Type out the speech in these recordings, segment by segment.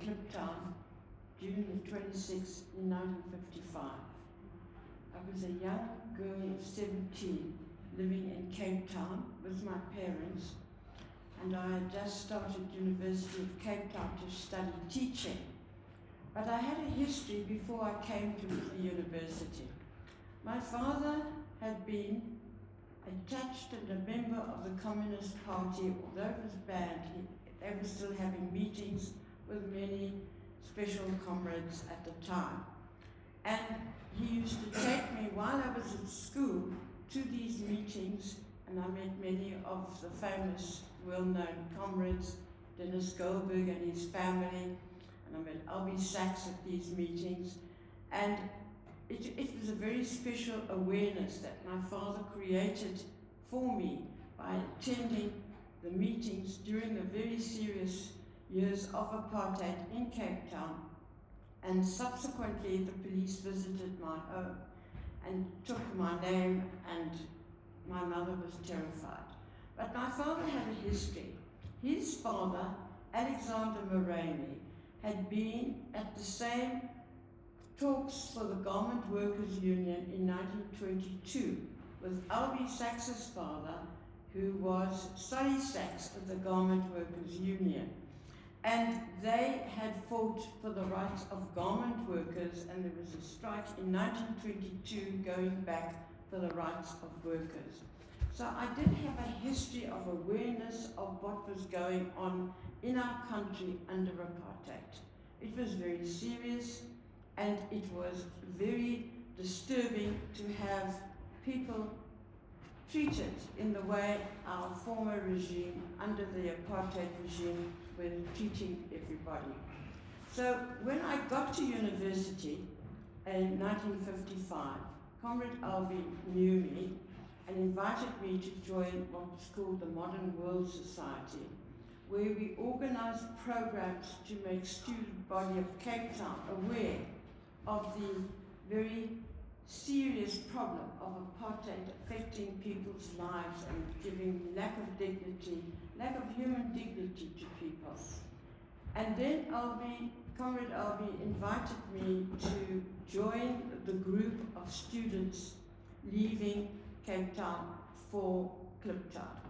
Kliptown, June the 26th in 1955. I was a young girl of 17 living in Cape Town with my parents, and I had just started University of Cape Town to study teaching. But I had a history before I came to the university. My father had been attached and a member of the Communist Party. Although it was banned, they were still having meetings with many special comrades at the time. And he used to take me while I was at school to these meetings, and I met many of the famous, well-known comrades, Dennis Goldberg and his family, and I met Albie Sachs at these meetings. And it was a very special awareness that my father created for me by attending the meetings during the very serious years of apartheid in Cape Town. And subsequently the police visited my home and took my name, and my mother was terrified. But my father had a history. His father, Alexander Moraney, had been at the same talks for the Garment Workers Union in 1922 with Albie Sachs's father, who was Solly Sachs of the Garment Workers Union. And they had fought for the rights of garment workers, and there was a strike in 1922 going back for the rights of workers. So I did have a history of awareness of what was going on in our country under apartheid. It was very serious, and it was very disturbing to have people treated in the way our former regime, under the apartheid regime, were treating everybody. So when I got to university in 1955, Comrade Albie knew me and invited me to join what was called the Modern World Society, where we organized programs to make student body of Cape Town aware of the very serious problem of apartheid affecting people's lives and giving lack of dignity, lack of human dignity to people. And then Comrade Albie invited me to join the group of students leaving Cape Town for Kliptown.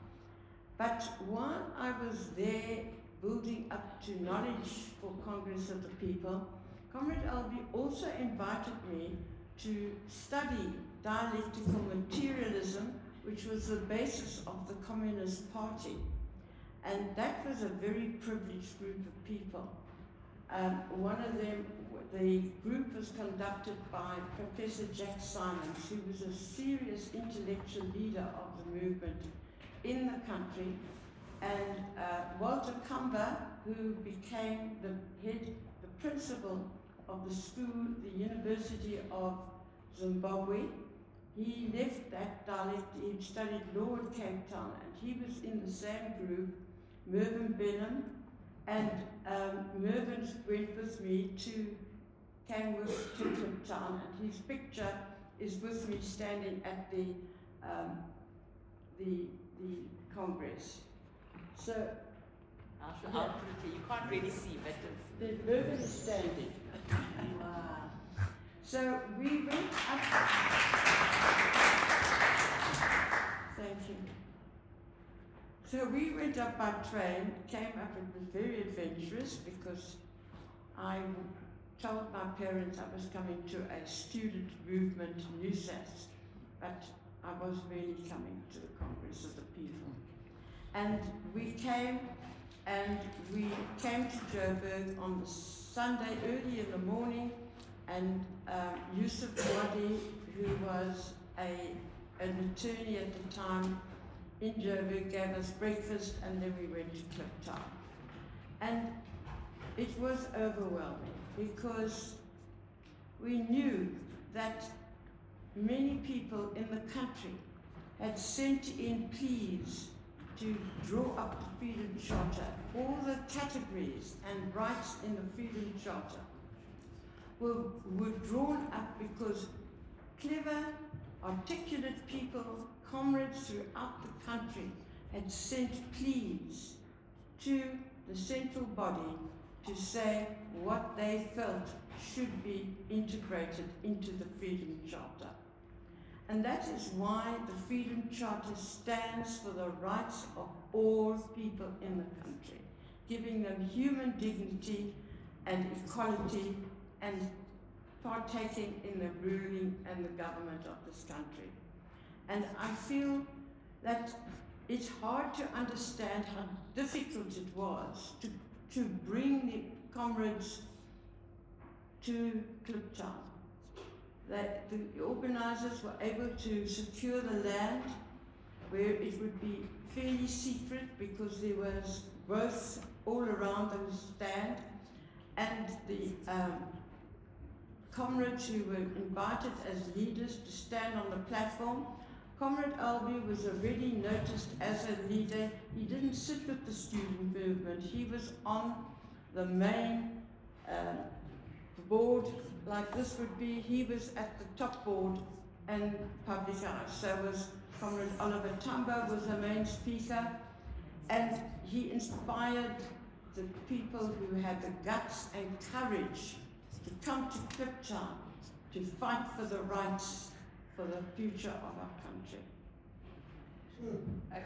But while I was there building up to knowledge for Congress of the People, Comrade Albie also invited me to study dialectical materialism, which was the basis of the Communist Party. And that was a very privileged group of people. One of them, the group was conducted by Professor Jack Simons, who was a serious intellectual leader of the movement in the country, and Walter Kamba, who became the principal of the school, the University of Zimbabwe. He left that dialect, he studied law at Cape Town, and he was in the same group, Mervyn Benham, and Mervyn went with me came with to Cape Town, and his picture is with me standing at the Congress. So, I'll put it here. You can't really see, but the Mervyn is standing. Wow. So we went up. Thank you. So we went up by train, came up, it was very adventurous because I told my parents I was coming to a student movement NUSAS, but I was really coming to the Congress of the People. And we came to Joburg on the Sunday early in the morning, and Yusuf Wadi, who was an attorney at the time in Joburg, gave us breakfast, and then we went to Kliptown. And it was overwhelming because we knew that many people in the country had sent in pleas to draw up the Freedom Charter. All the categories and rights in the Freedom Charter were drawn up because clever, articulate people, comrades throughout the country, had sent pleas to the central body to say what they felt should be integrated into the Freedom Charter. And that is why the Freedom Charter stands for the rights of all people in the country, giving them human dignity and equality and partaking in the ruling and the government of this country. And I feel that it's hard to understand how difficult it was to bring the comrades to Copelan. That the organisers were able to secure the land where it would be fairly secret because there was growth all around the stand, and the comrades who were invited as leaders to stand on the platform. Comrade Albie was already noticed as a leader. He didn't sit with the student movement. He was on the main board, like this would be. He was at the top board and public eye. So was Comrade Oliver Tambo was the main speaker, and he inspired the people who had the guts and courage to come to Copelan to fight for the rights for the future of our country. Okay.